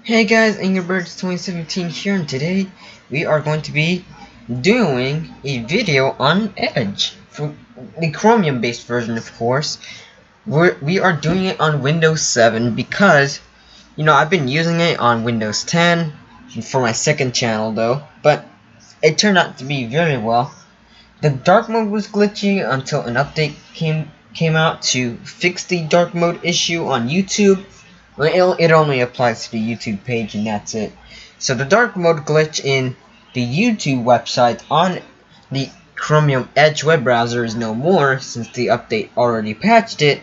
Hey guys, Birds 2017 here, and today we are going to be doing a video on Edge, for the Chromium based version of course. We are doing it on Windows 7 because, I've been using it on Windows 10 for my second channel though, but it turned out to be very well. The dark mode was glitchy until an update came out to fix the dark mode issue on YouTube. Well, it only applies to the YouTube page and that's it. So the dark mode glitch in the YouTube website on the Chromium Edge web browser is no more since the update already patched it,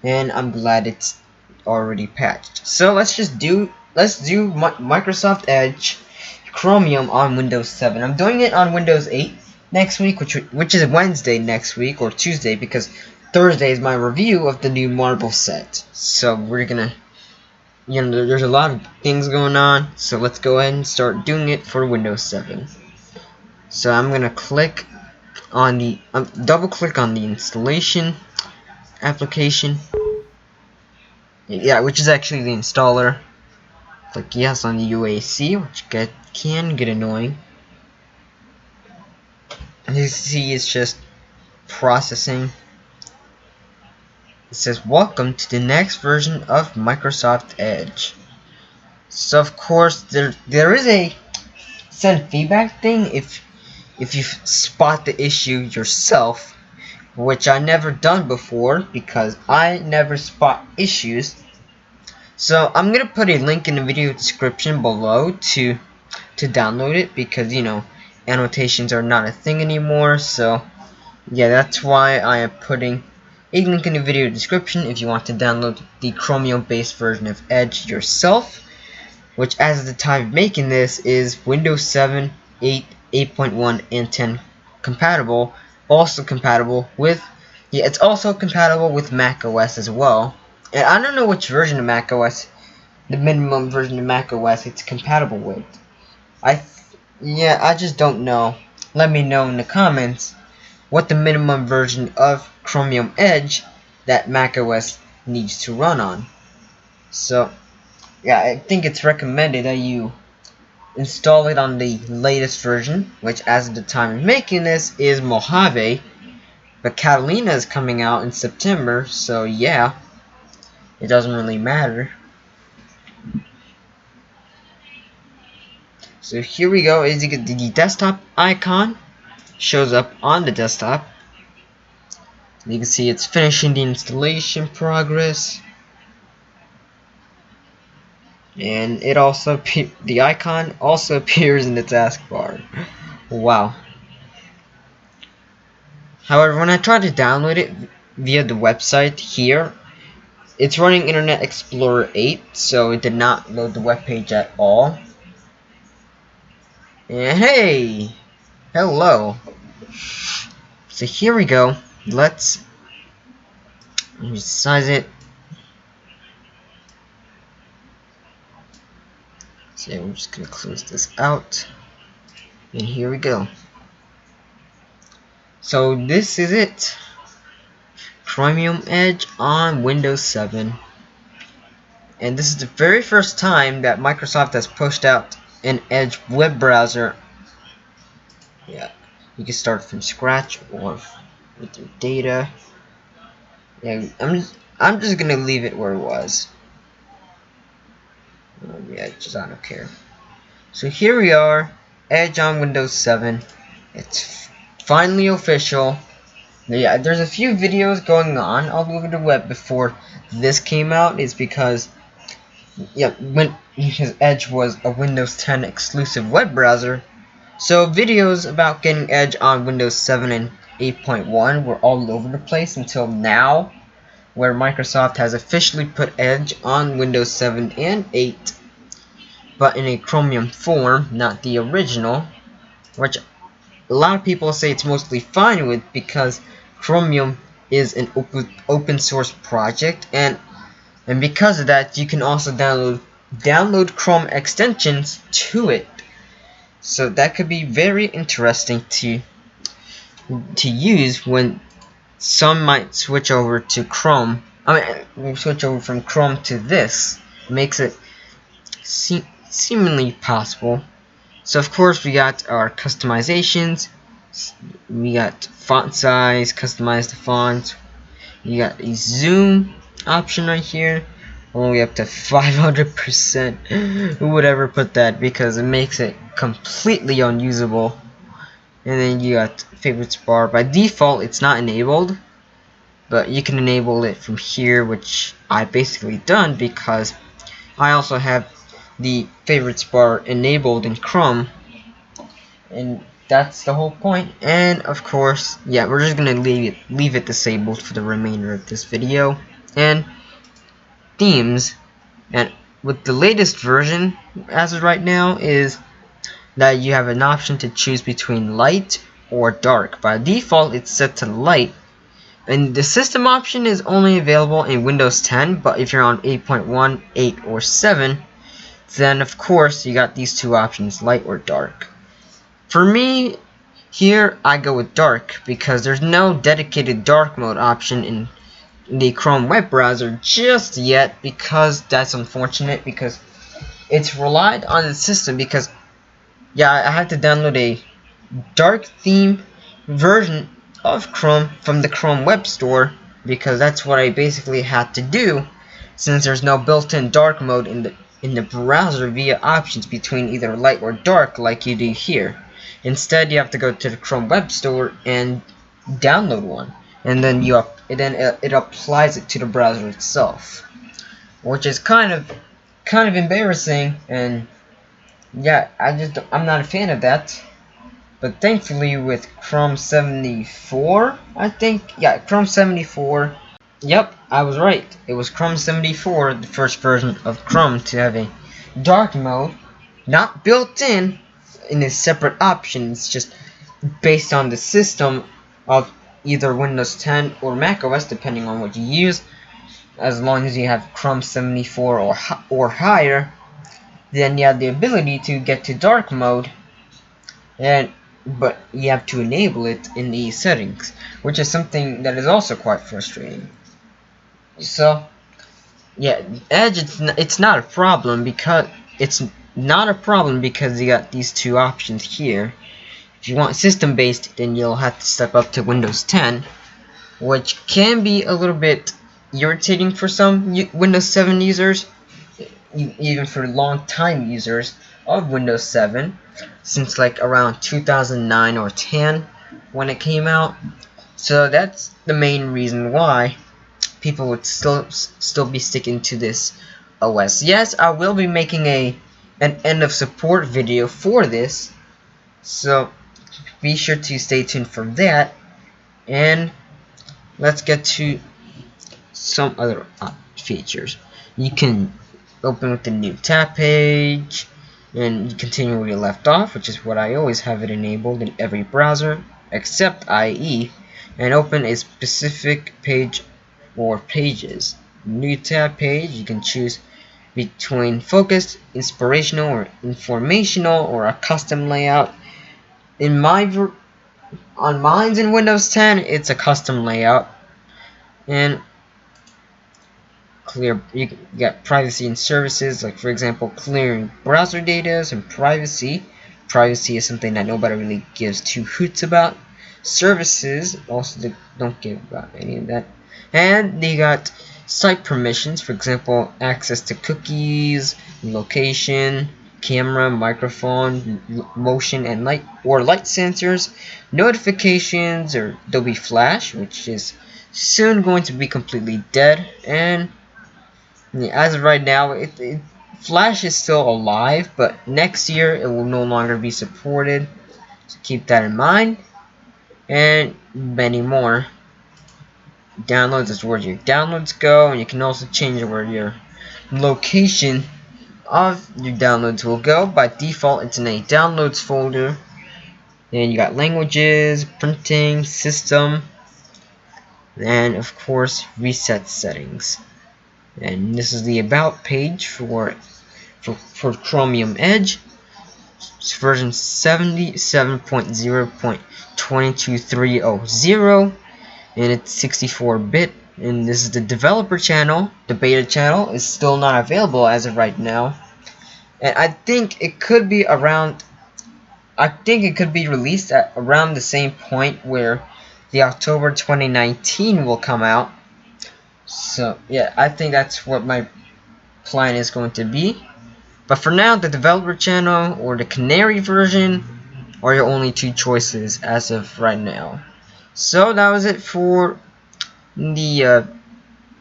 and I'm glad it's already patched. So let's do Microsoft Edge Chromium on Windows 7. I'm doing it on Windows 8 next week, which is Wednesday next week, or Tuesday, because Thursday is my review of the new Marble set. So we're gonna, there's a lot of things going on, so let's go ahead and start doing it for Windows 7. So I'm gonna click on the, double click on the installation application. Yeah, which is actually the installer. Click yes on the UAC, which can get annoying. As you see, it's just processing. It says welcome to the next version of Microsoft Edge. So of course there is a send feedback thing if you spot the issue yourself, which I never done before because I never spot issues. So I'm gonna put a link in the video description below to download it, because annotations are not a thing anymore. So yeah, that's why I am putting a link in the video description if you want to download the Chromium based version of Edge yourself, which as of the time of making this is Windows 7, 8, 8.1, and 10 compatible. Also compatible with, it's also compatible with Mac OS as well. And I don't know which version of Mac OS, the minimum version of Mac OS it's compatible with. I just don't know. Let me know in the comments what the minimum version of Chromium Edge that Mac OS needs to run on. So yeah, I think it's recommended that you install it on the latest version, which as of the time of making this is Mojave, but Catalina is coming out in September, so yeah, it doesn't really matter. So here we go. As you get the desktop icon shows up on the desktop. You can see it's finishing the installation progress, and it also the icon also appears in the taskbar. Wow. However, when I tried to download it via the website here, it's running Internet Explorer 8, so it did not load the web page at all. And hey, hello. So here we go. Let's resize it. So we're just gonna close this out, and here we go. So this is it, Chromium Edge on Windows 7, and this is the very first time that Microsoft has pushed out an Edge web browser. Yeah, you can start from scratch or with your data. Yeah, I'm just gonna leave it where it was. Yeah, I don't care. So here we are, Edge on Windows 7. It's finally official. Yeah, there's a few videos going on all over the web before this came out. It's because because Edge was a Windows 10 exclusive web browser, so videos about getting Edge on Windows 7 and 8.1 were all over the place until now, where Microsoft has officially put Edge on Windows 7 and 8, but in a Chromium form, not the original, which a lot of people say it's mostly fine with because Chromium is an open source project, and because of that, you can also download Chrome extensions to it. So that could be very interesting to use when some might switch over to Chrome. Switch over from Chrome to this. Makes it seemingly possible. So of course we got our customizations. We got font size, customize the font. You got a zoom option right here, all the way up to 500%. Who would ever put that, because it makes it completely unusable. And then you got favorites bar. By default it's not enabled, but you can enable it from here, which I basically done because I also have the favorites bar enabled in Chrome, and that's the whole point. And of course, yeah, we're just gonna leave it disabled for the remainder of this video. And themes, and with the latest version as of right now, is that you have an option to choose between light or dark. By default it's set to light, and the system option is only available in Windows 10, but if you're on 8.1, 8, or 7, then of course you got these two options, light or dark. For me, here I go with dark because there's no dedicated dark mode option in the Chrome web browser just yet, because that's unfortunate, because it's relied on the system, because yeah, I had to download a dark theme version of Chrome from the Chrome web store, because that's what I basically had to do, since there's no built-in dark mode in the browser via options between either light or dark like you do here. Instead, you have to go to the Chrome web store and download one, and then it applies it to the browser itself, which is kind of embarrassing. And yeah, I'm not a fan of that. But thankfully with Chrome 74, I think, yeah, Chrome 74, yep, I was right. It was Chrome 74, the first version of Chrome to have a dark mode, not built in a separate option. It's just based on the system of either Windows 10 or Mac OS, depending on what you use. As long as you have Chrome 74 or higher, then you have the ability to get to dark mode, but you have to enable it in the settings, which is something that is also quite frustrating. So yeah, Edge, it's not a problem because you got these two options here. If you want system based, then you'll have to step up to Windows 10, which can be a little bit irritating for some Windows 7 users, even for long time users of Windows 7, since like around 2009 or 10 when it came out. So that's the main reason why people would still be sticking to this OS. Yes, I will be making an end of support video for this, so be sure to stay tuned for that. And let's get to some other features. You can open with the new tab page, and you continue where you left off, which is what I always have it enabled in every browser except IE, and open a specific page or pages. New tab page, you can choose between focused, inspirational, or informational, or a custom layout. On mine's in Windows 10, it's a custom layout. And you got privacy and services, like for example clearing browser data and privacy. Privacy is something that nobody really gives two hoots about. Services also, they don't give about any of that. And they got site permissions, for example access to cookies, location, camera, microphone, motion and light sensors, notifications, or Adobe Flash, which is soon going to be completely dead. And as of right now, Flash is still alive, but next year it will no longer be supported, so keep that in mind. And many more. Downloads is where your downloads go, and you can also change where your location of your downloads will go. By default, it's in a downloads folder. Then you got languages, printing, system, and of course reset settings. And this is the about page for Chromium Edge. It's version 77.0.22300, and it's 64-bit. And this is the developer channel. The beta channel is still not available as of right now. And I think it could be around. I think it could be released at around the same point where the October 2019 will come out. So yeah, I think that's what my plan is going to be. But for now, the developer channel or the Canary version are your only two choices as of right now. So that was it for the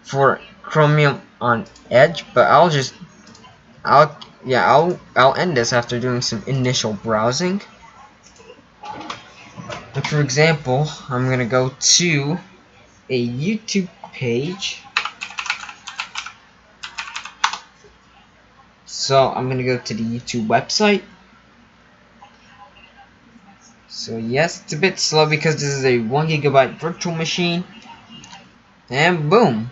for Chromium on Edge. But I'll end this after doing some initial browsing. And for example, I'm gonna go to a YouTube page. So I'm gonna go to the YouTube website. So yes, it's a bit slow because this is a 1 GB virtual machine. And boom,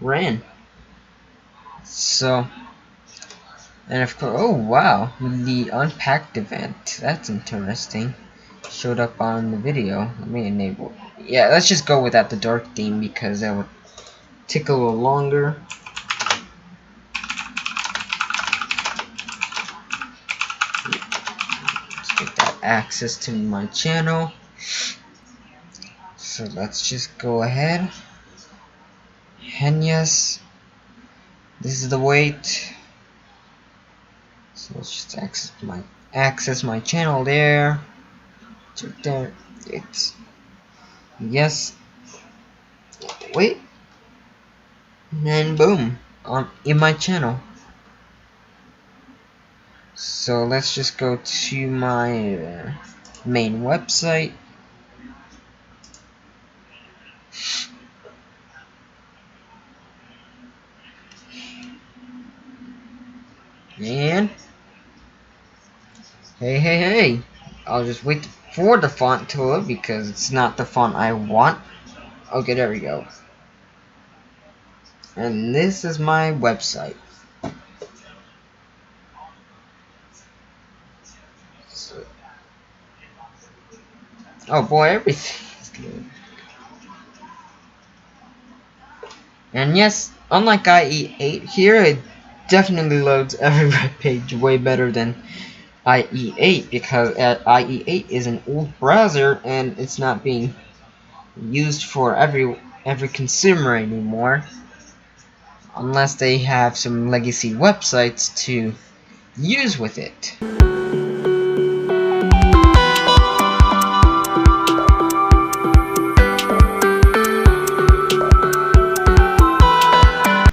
ran. So, and of course, oh wow, the unpacked event. That's interesting. Showed up on the video. Let me enable. Yeah, let's just go without the dark theme because that would take a little longer. Let's get that access to my channel. So let's just go ahead. And yes, this is the wait. So let's just access my channel there. There. It's yes. Wait. And boom. In my channel. So let's just go to my main website. And hey, I'll just wait for the font to load because it's not the font I want. Okay, there we go. And this is my website. So, oh boy, everything is good. And yes, unlike IE8 here, it definitely loads every web page way better than IE8 because IE8 is an old browser and it's not being used for every consumer anymore unless they have some legacy websites to use with it.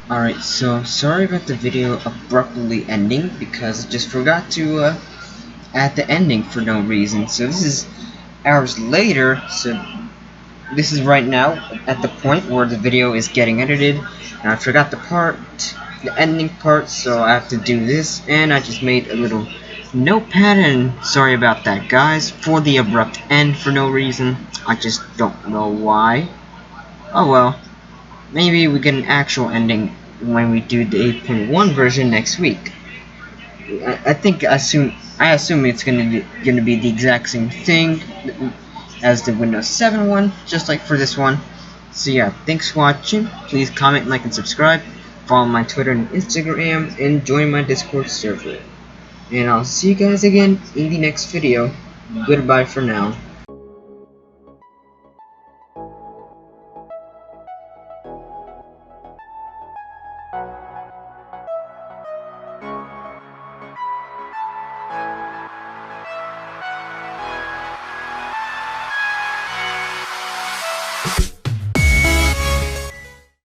Alright, so sorry about the video abruptly ending because I just forgot to add the ending for no reason. So this is hours later, so this is right now at the point where the video is getting edited, and I forgot the ending part, so I have to do this, and I just made a little notepad, and sorry about that guys, for the abrupt end for no reason. I just don't know why. Oh well, maybe we get an actual ending when we do the 8.1 version next week. I assume it's gonna be the exact same thing as the Windows 7 one, just like for this one. So yeah, thanks for watching. Please comment, like, and subscribe. Follow my Twitter and Instagram, and join my Discord server. And I'll see you guys again in the next video. Goodbye for now.